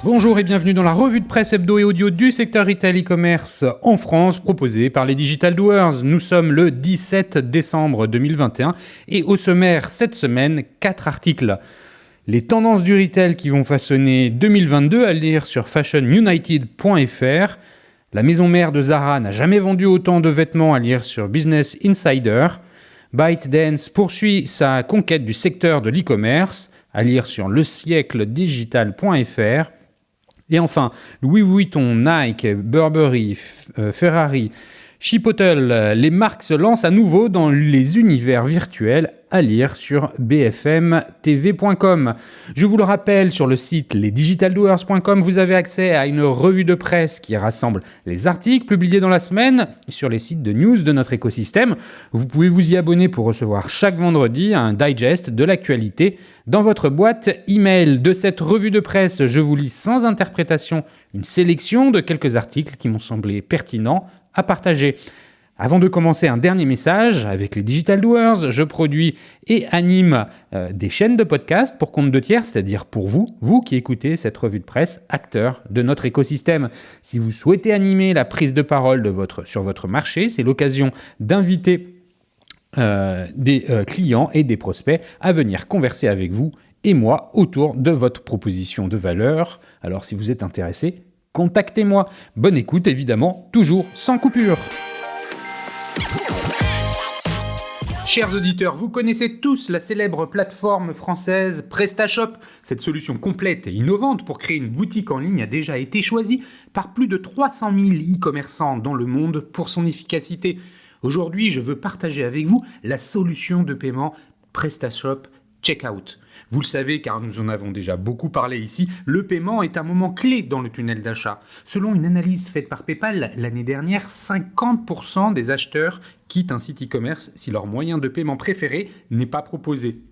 Bonjour et bienvenue dans la revue de presse hebdo et audio du secteur retail e-commerce en France, proposée par les Digital Doers. Nous sommes le 17 décembre 2021 et au sommaire cette semaine, 4 articles. Les tendances du retail qui vont façonner 2022 à lire sur fashionunited.fr. La maison mère de Zara n'a jamais vendu autant de vêtements à lire sur Business Insider. ByteDance poursuit sa conquête du secteur de l'e-commerce à lire sur lesiècledigital.fr. Et enfin, Louis Vuitton, Nike, Burberry, Ferrari, Chipotle, les marques se lancent à nouveau dans les univers virtuels à lire sur bfmtv.com. Je vous le rappelle, sur le site lesdigitaldoers.com, vous avez accès à une revue de presse qui rassemble les articles publiés dans la semaine sur les sites de news de notre écosystème. Vous pouvez vous y abonner pour recevoir chaque vendredi un digest de l'actualité dans votre boîte email. De cette revue de presse, je vous lis sans interprétation une sélection de quelques articles qui m'ont semblé pertinents à partager. Avant de commencer, un dernier message. Avec les Digital Doers, je produis et anime des chaînes de podcast pour compte de tiers, c'est-à-dire pour vous qui écoutez cette revue de presse, acteurs de notre écosystème. Si vous souhaitez animer la prise de parole sur votre marché, c'est l'occasion d'inviter des clients et des prospects à venir converser avec vous et moi autour de votre proposition de valeur. Alors si vous êtes intéressé, contactez-moi. Bonne écoute, évidemment, toujours sans coupure. Chers auditeurs, vous connaissez tous la célèbre plateforme française PrestaShop. Cette solution complète et innovante pour créer une boutique en ligne a déjà été choisie par plus de 300 000 e-commerçants dans le monde pour son efficacité. Aujourd'hui, je veux partager avec vous la solution de paiement PrestaShop Checkout. Vous le savez car nous en avons déjà beaucoup parlé ici, le paiement est un moment clé dans le tunnel d'achat. Selon une analyse faite par PayPal, l'année dernière, 50% des acheteurs quittent un site e-commerce si leur moyen de paiement préféré n'est pas proposé.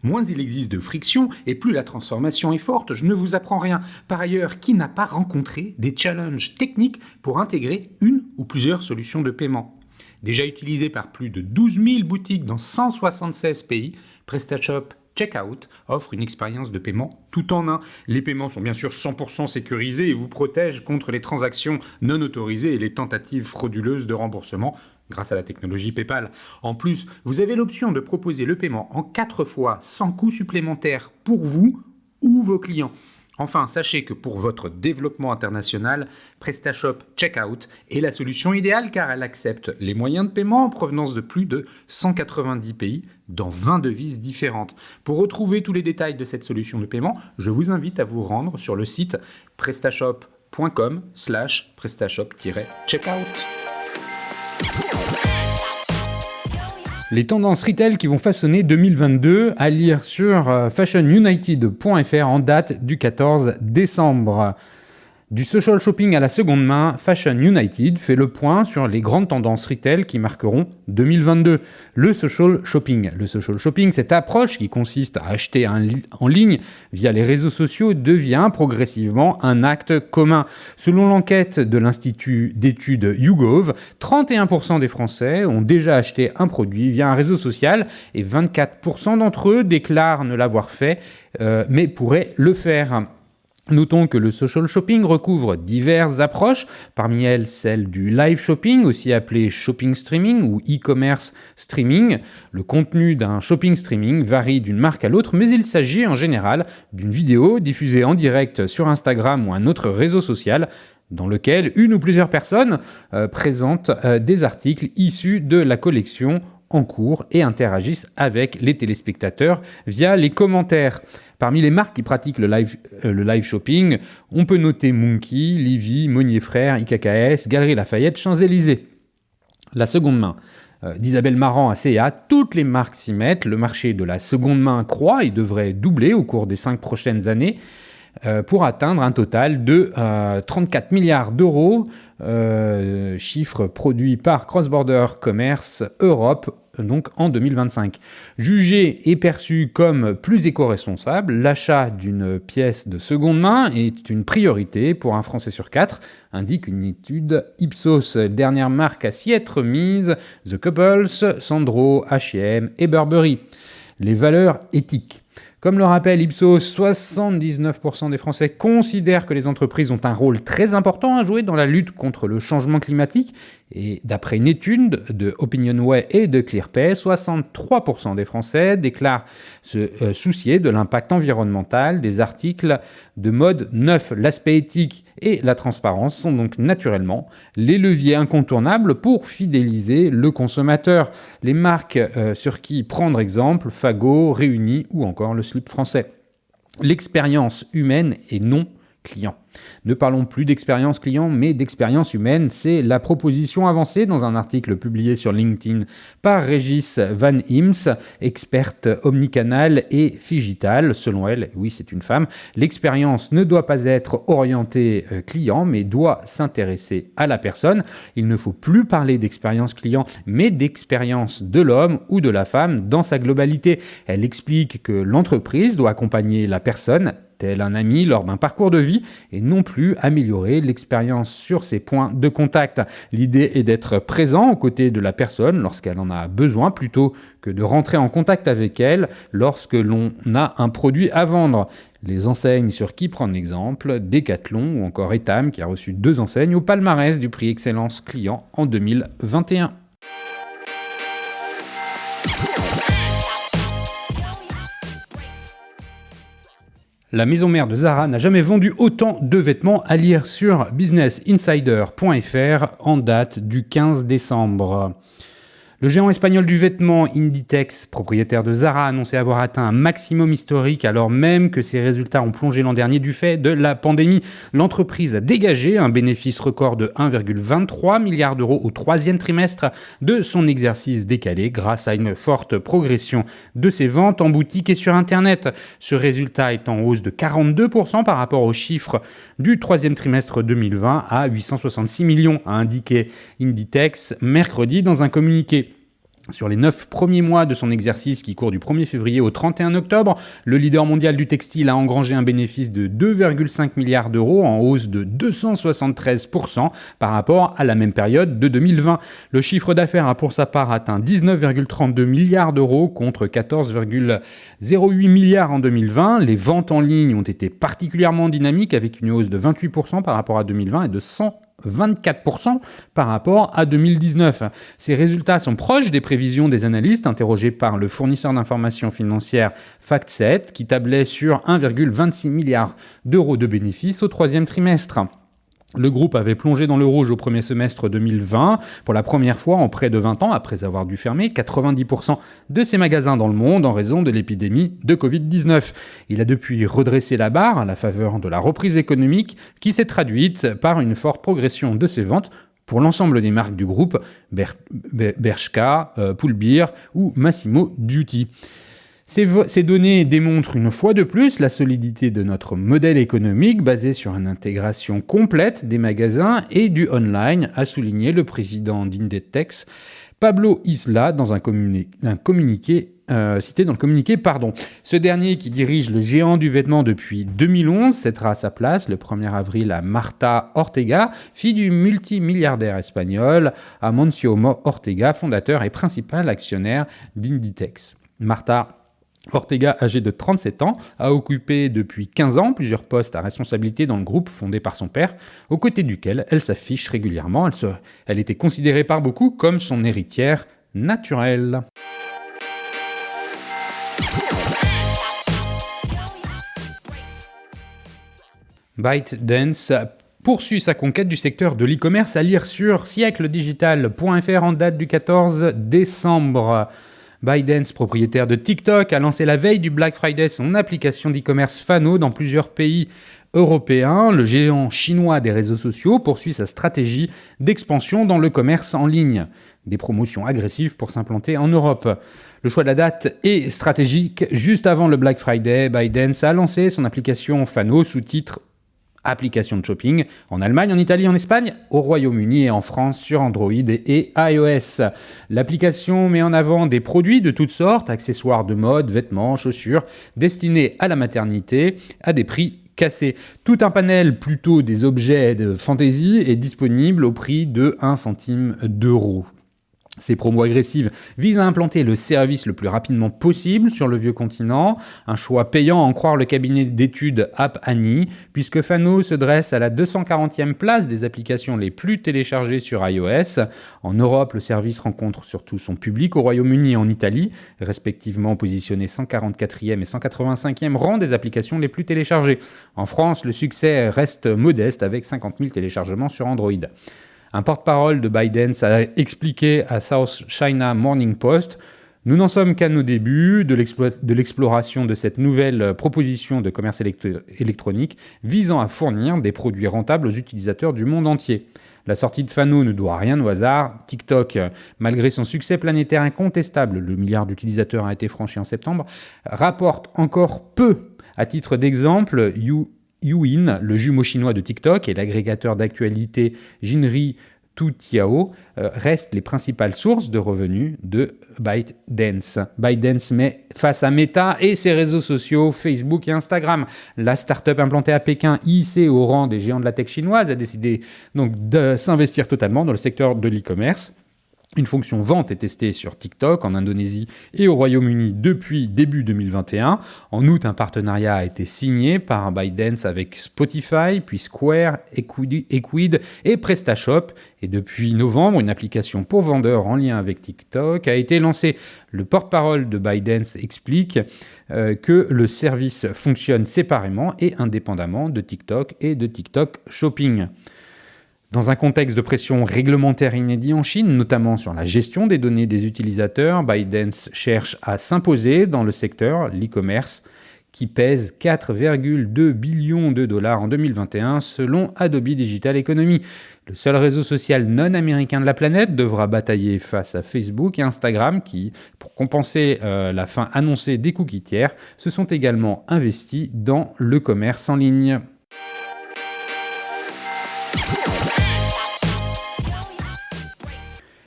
Moins il existe de friction et plus la transformation est forte, je ne vous apprends rien. Par ailleurs, qui n'a pas rencontré des challenges techniques pour intégrer une ou plusieurs solutions de paiement ? Déjà utilisé par plus de 12 000 boutiques dans 176 pays, PrestaShop Checkout offre une expérience de paiement tout en un. Les paiements sont bien sûr 100% sécurisés et vous protègent contre les transactions non autorisées et les tentatives frauduleuses de remboursement grâce à la technologie PayPal. En plus, vous avez l'option de proposer le paiement en 4 fois sans coût supplémentaire pour vous ou vos clients. Enfin, sachez que pour votre développement international, PrestaShop Checkout est la solution idéale car elle accepte les moyens de paiement en provenance de plus de 190 pays dans 20 devises différentes. Pour retrouver tous les détails de cette solution de paiement, je vous invite à vous rendre sur le site prestashop.com/prestashop-checkout. Les tendances retail qui vont façonner 2022 à lire sur fashionunited.fr en date du 14 décembre. Du social shopping à la seconde main, Fashion United fait le point sur les grandes tendances retail qui marqueront 2022. Le social shopping. Le social shopping, cette approche qui consiste à acheter en ligne via les réseaux sociaux, devient progressivement un acte commun. Selon l'enquête de l'Institut d'études YouGov, 31% des Français ont déjà acheté un produit via un réseau social et 24% d'entre eux déclarent ne l'avoir fait, mais pourraient le faire. Notons que le social shopping recouvre diverses approches, parmi elles celle du live shopping, aussi appelé shopping streaming ou e-commerce streaming. Le contenu d'un shopping streaming varie d'une marque à l'autre, mais il s'agit en général d'une vidéo diffusée en direct sur Instagram ou un autre réseau social, dans lequel une ou plusieurs personnes présentent des articles issus de la collection en cours et interagissent avec les téléspectateurs via les commentaires. Parmi les marques qui pratiquent le live shopping, on peut noter Monkey, Livy, Monnier Frères, IKKS, Galeries Lafayette, Champs-Élysées. La seconde main d'Isabelle Marant à C&A, toutes les marques s'y mettent. Le marché de la seconde main croît et devrait doubler au cours des 5 prochaines années pour atteindre un total de 34 milliards d'euros, chiffre produit par Cross Border Commerce Europe, donc en 2025. Jugé et perçu comme plus éco-responsable, l'achat d'une pièce de seconde main est une priorité pour un Français sur 4, indique une étude Ipsos. Dernière marque à s'y être mise, The Couples, Sandro, H&M et Burberry. Les valeurs éthiques. Comme le rappelle Ipsos, 79% des Français considèrent que les entreprises ont un rôle très important à jouer dans la lutte contre le changement climatique. Et d'après une étude de Opinionway et de ClearPay, 63% des Français déclarent se soucier de l'impact environnemental des articles de mode neuf. L'aspect éthique et la transparence sont donc naturellement les leviers incontournables pour fidéliser le consommateur. Les marques sur qui prendre exemple, Fago, Réuni ou encore le slip français. L'expérience humaine et non client. Ne parlons plus d'expérience client, mais d'expérience humaine. C'est la proposition avancée dans un article publié sur LinkedIn par Régis Van Imst, experte omnicanal et figital. Selon elle, oui, c'est une femme, l'expérience ne doit pas être orientée client, mais doit s'intéresser à la personne. Il ne faut plus parler d'expérience client, mais d'expérience de l'homme ou de la femme dans sa globalité. Elle explique que l'entreprise doit accompagner la personne tel un ami lors d'un parcours de vie et non plus améliorer l'expérience sur ses points de contact. L'idée est d'être présent aux côtés de la personne lorsqu'elle en a besoin plutôt que de rentrer en contact avec elle lorsque l'on a un produit à vendre. Les enseignes sur qui prendre exemple, Decathlon ou encore Etam qui a reçu 2 enseignes au palmarès du prix Excellence Client en 2021. La maison mère de Zara n'a jamais vendu autant de vêtements, à lire sur businessinsider.fr en date du 15 décembre. Le géant espagnol du vêtement Inditex, propriétaire de Zara, a annoncé avoir atteint un maximum historique alors même que ses résultats ont plongé l'an dernier du fait de la pandémie. L'entreprise a dégagé un bénéfice record de 1,23 milliard d'euros au 3e trimestre de son exercice décalé grâce à une forte progression de ses ventes en boutique et sur Internet. Ce résultat est en hausse de 42% par rapport aux chiffres du 3e trimestre 2020 à 866 millions, a indiqué Inditex mercredi dans un communiqué. Sur les 9 premiers mois de son exercice qui court du 1er février au 31 octobre, le leader mondial du textile a engrangé un bénéfice de 2,5 milliards d'euros en hausse de 273% par rapport à la même période de 2020. Le chiffre d'affaires a pour sa part atteint 19,32 milliards d'euros contre 14,08 milliards en 2020. Les ventes en ligne ont été particulièrement dynamiques avec une hausse de 28% par rapport à 2020 et de 124% par rapport à 2019. Ces résultats sont proches des prévisions des analystes interrogés par le fournisseur d'informations financières FactSet qui tablait sur 1,26 milliard d'euros de bénéfices au 3e trimestre. Le groupe avait plongé dans le rouge au premier semestre 2020, pour la première fois en près de 20 ans, après avoir dû fermer 90% de ses magasins dans le monde en raison de l'épidémie de Covid-19. Il a depuis redressé la barre à la faveur de la reprise économique qui s'est traduite par une forte progression de ses ventes pour l'ensemble des marques du groupe, Bershka, Pull&Bear ou Massimo Dutti. Ces données démontrent une fois de plus la solidité de notre modèle économique basé sur une intégration complète des magasins et du online, a souligné le président d'Inditex, Pablo Isla, dans un communiqué cité dans le communiqué. Ce dernier, qui dirige le géant du vêtement depuis 2011, cédera sa place le 1er avril à Marta Ortega, fille du multimilliardaire espagnol Amancio Ortega, fondateur et principal actionnaire d'Inditex. Marta Ortega, âgée de 37 ans, a occupé depuis 15 ans plusieurs postes à responsabilité dans le groupe fondé par son père, aux côtés duquel elle s'affiche régulièrement. Elle était considérée par beaucoup comme son héritière naturelle. ByteDance poursuit sa conquête du secteur de l'e-commerce, à lire sur siècledigital.fr en date du 14 décembre. ByteDance, propriétaire de TikTok, a lancé la veille du Black Friday son application d'e-commerce Fano dans plusieurs pays européens. Le géant chinois des réseaux sociaux poursuit sa stratégie d'expansion dans le commerce en ligne. Des promotions agressives pour s'implanter en Europe. Le choix de la date est stratégique. Juste avant le Black Friday, ByteDance a lancé son application Fano, sous-titre application de shopping, en Allemagne, en Italie, en Espagne, au Royaume-Uni et en France sur Android et iOS. L'application met en avant des produits de toutes sortes, accessoires de mode, vêtements, chaussures, destinés à la maternité, à des prix cassés. Tout un panel, plutôt des objets de fantaisie, est disponible au prix de 1 centime d'euro. Ces promos agressives visent à implanter le service le plus rapidement possible sur le vieux continent, un choix payant à en croire le cabinet d'études App Annie, puisque Fano se dresse à la 240e place des applications les plus téléchargées sur iOS. En Europe, le service rencontre surtout son public au Royaume-Uni et en Italie, respectivement positionnés 144e et 185e rang des applications les plus téléchargées. En France, le succès reste modeste avec 50 000 téléchargements sur Android. Un porte-parole de ByteDance a expliqué à South China Morning Post « Nous n'en sommes qu'à nos débuts de l'exploration de cette nouvelle proposition de commerce électronique visant à fournir des produits rentables aux utilisateurs du monde entier. La sortie de Fano ne doit rien au hasard. TikTok, malgré son succès planétaire incontestable, le milliard d'utilisateurs a été franchi en septembre, rapporte encore peu. À titre d'exemple, Douyin, le jumeau chinois de TikTok et l'agrégateur d'actualité Jinri Toutiao restent les principales sources de revenus de ByteDance. ByteDance met face à Meta et ses réseaux sociaux Facebook et Instagram. La start-up implantée à Pékin, hissée au rang des géants de la tech chinoise, a décidé donc de s'investir totalement dans le secteur de l'e-commerce. Une fonction vente est testée sur TikTok, en Indonésie et au Royaume-Uni depuis début 2021. En août, un partenariat a été signé par ByteDance avec Spotify, puis Square, Equid et PrestaShop. Et depuis novembre, une application pour vendeurs en lien avec TikTok a été lancée. Le porte-parole de ByteDance explique que le service fonctionne séparément et indépendamment de TikTok et de TikTok Shopping. Dans un contexte de pression réglementaire inédit en Chine, notamment sur la gestion des données des utilisateurs, ByteDance cherche à s'imposer dans le secteur, l'e-commerce, qui pèse 4,2 billions de dollars en 2021 selon Adobe Digital Economy. Le seul réseau social non américain de la planète devra batailler face à Facebook et Instagram qui, pour compenser la fin annoncée des cookies tiers, se sont également investis dans le commerce en ligne.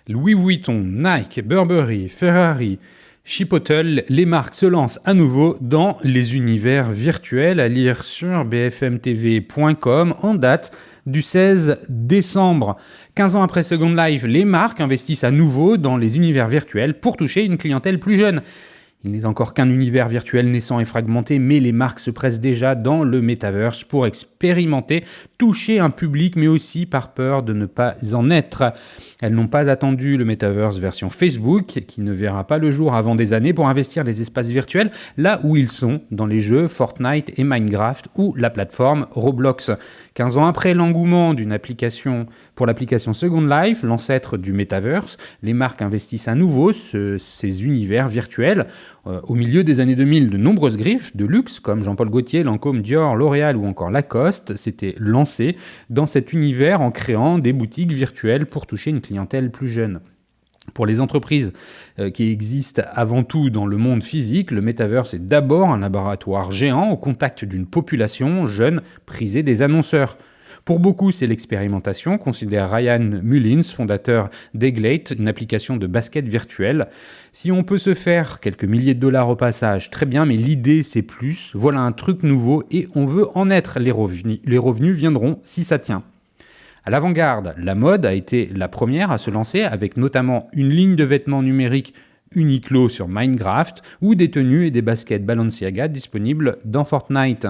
Louis Vuitton, Nike, Burberry, Ferrari, Chipotle, les marques se lancent à nouveau dans les univers virtuels, à lire sur bfmtv.com en date du 16 décembre. 15 ans après Second Life, les marques investissent à nouveau dans les univers virtuels pour toucher une clientèle plus jeune. Il n'est encore qu'un univers virtuel naissant et fragmenté, mais les marques se pressent déjà dans le metaverse pour expérimenter, toucher un public, mais aussi par peur de ne pas en être. Elles n'ont pas attendu le metaverse version Facebook, qui ne verra pas le jour avant des années pour investir les espaces virtuels là où ils sont, dans les jeux Fortnite et Minecraft ou la plateforme Roblox. 15 ans après l'engouement pour l'application Second Life, l'ancêtre du metaverse, les marques investissent à nouveau ces univers virtuels. Au milieu des années 2000, de nombreuses griffes de luxe comme Jean-Paul Gaultier, Lancôme, Dior, L'Oréal ou encore Lacoste s'étaient lancées dans cet univers en créant des boutiques virtuelles pour toucher une clientèle plus jeune. Pour les entreprises qui existent avant tout dans le monde physique, le metaverse est d'abord un laboratoire géant au contact d'une population jeune prisée des annonceurs. Pour beaucoup, c'est l'expérimentation, considère Ryan Mullins, fondateur d'Egglate, une application de basket virtuelle. Si on peut se faire quelques milliers de dollars au passage, très bien, mais l'idée c'est plus, voilà un truc nouveau et on veut en être. Les revenus viendront si ça tient. À l'avant-garde, la mode a été la première à se lancer avec notamment une ligne de vêtements numériques Uniqlo sur Minecraft ou des tenues et des baskets Balenciaga disponibles dans Fortnite.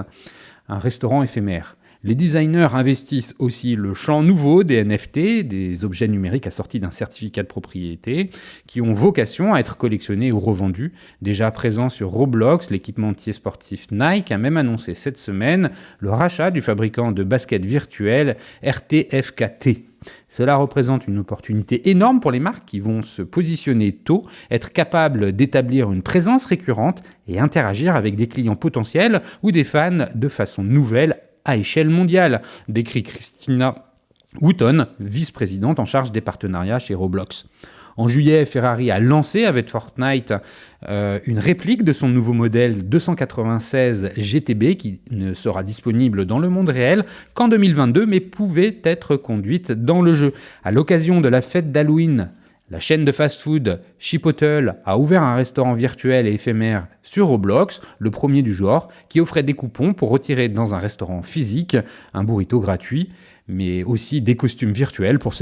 Un restaurant éphémère. Les designers investissent aussi le champ nouveau des NFT, des objets numériques assortis d'un certificat de propriété, qui ont vocation à être collectionnés ou revendus. Déjà présent sur Roblox, l'équipementier sportif Nike a même annoncé cette semaine le rachat du fabricant de baskets virtuels RTFKT. Cela représente une opportunité énorme pour les marques qui vont se positionner tôt, être capables d'établir une présence récurrente et interagir avec des clients potentiels ou des fans de façon nouvelle à échelle mondiale, décrit Christina Wooton, vice-présidente en charge des partenariats chez Roblox. En juillet, Ferrari a lancé avec Fortnite une réplique de son nouveau modèle 296 GTB qui ne sera disponible dans le monde réel qu'en 2022 mais pouvait être conduite dans le jeu. À l'occasion de la fête d'Halloween, la chaîne de fast-food Chipotle a ouvert un restaurant virtuel et éphémère sur Roblox, le premier du genre, qui offrait des coupons pour retirer dans un restaurant physique un burrito gratuit, mais aussi des costumes virtuels pour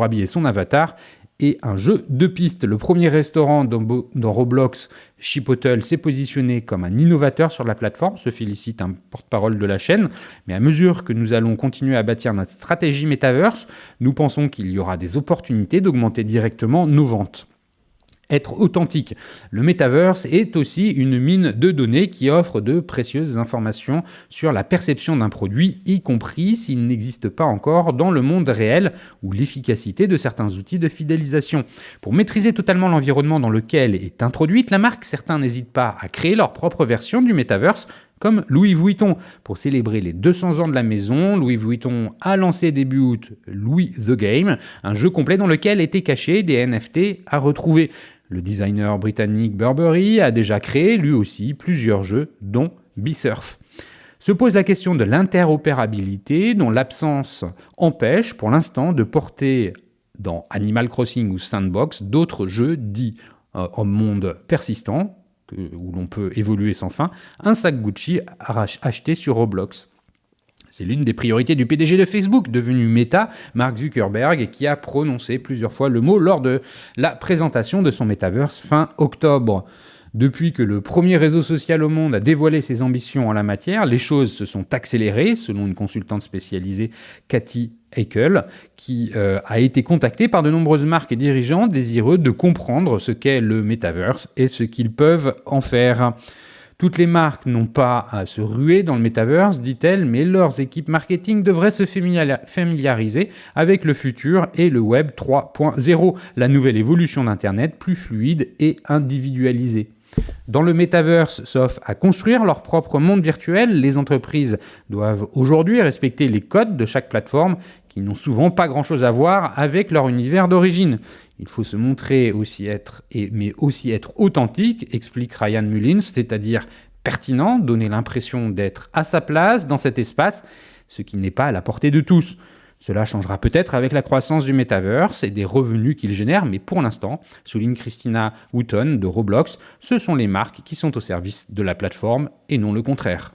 habiller son avatar et un jeu de piste. Le premier restaurant dans Roblox, Chipotle, s'est positionné comme un innovateur sur la plateforme, se félicite un porte-parole de la chaîne. Mais à mesure que nous allons continuer à bâtir notre stratégie Metaverse, nous pensons qu'il y aura des opportunités d'augmenter directement nos ventes. Être authentique. Le Metaverse est aussi une mine de données qui offre de précieuses informations sur la perception d'un produit, y compris s'il n'existe pas encore dans le monde réel, ou l'efficacité de certains outils de fidélisation. Pour maîtriser totalement l'environnement dans lequel est introduite la marque, certains n'hésitent pas à créer leur propre version du Metaverse, comme Louis Vuitton. Pour célébrer les 200 ans de la maison, Louis Vuitton a lancé début août Louis the Game, un jeu complet dans lequel étaient cachés des NFT à retrouver. Le designer britannique Burberry a déjà créé, lui aussi, plusieurs jeux, dont B-Surf. Se pose la question de l'interopérabilité, dont l'absence empêche, pour l'instant, de porter dans Animal Crossing ou Sandbox d'autres jeux dits en monde persistant, où l'on peut évoluer sans fin, un sac Gucci acheté sur Roblox. C'est l'une des priorités du PDG de Facebook, devenu Meta, Mark Zuckerberg, qui a prononcé plusieurs fois le mot lors de la présentation de son Metaverse fin octobre. Depuis que le premier réseau social au monde a dévoilé ses ambitions en la matière, les choses se sont accélérées, selon une consultante spécialisée, Cathy Heikel, qui a été contactée par de nombreuses marques et dirigeants désireux de comprendre ce qu'est le Metaverse et ce qu'ils peuvent en faire. Toutes les marques n'ont pas à se ruer dans le Metaverse, dit-elle, mais leurs équipes marketing devraient se familiariser avec le futur et le Web 3.0, la nouvelle évolution d'Internet plus fluide et individualisée. Dans le Metaverse, sauf à construire leur propre monde virtuel, les entreprises doivent aujourd'hui respecter les codes de chaque plateforme qui n'ont souvent pas grand-chose à voir avec leur univers d'origine. Il faut se montrer mais aussi être authentique, explique Ryan Mullins, c'est-à-dire pertinent, donner l'impression d'être à sa place dans cet espace, ce qui n'est pas à la portée de tous. Cela changera peut-être avec la croissance du Metaverse et des revenus qu'il génère, mais pour l'instant, souligne Christina Wooten de Roblox, ce sont les marques qui sont au service de la plateforme et non le contraire.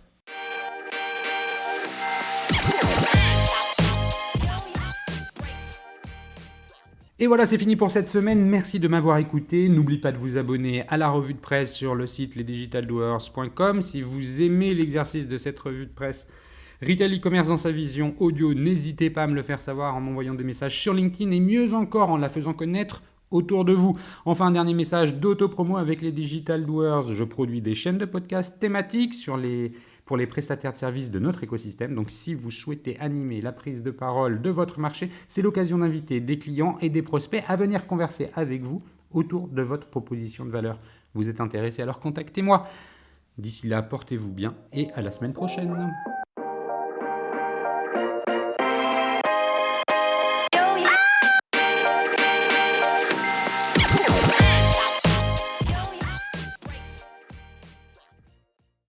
Et voilà, c'est fini pour cette semaine. Merci de m'avoir écouté. N'oubliez pas de vous abonner à la revue de presse sur le site lesdigitaldoers.com. Si vous aimez l'exercice de cette revue de presse Retail e-commerce dans sa vision audio, n'hésitez pas à me le faire savoir en m'envoyant des messages sur LinkedIn et mieux encore en la faisant connaître autour de vous. Enfin, un dernier message d'auto-promo avec les Digital Doers. Je produis des chaînes de podcasts thématiques pour les prestataires de services de notre écosystème. Donc, si vous souhaitez animer la prise de parole de votre marché, c'est l'occasion d'inviter des clients et des prospects à venir converser avec vous autour de votre proposition de valeur. Vous êtes intéressé, alors contactez-moi. D'ici là, portez-vous bien et à la semaine prochaine.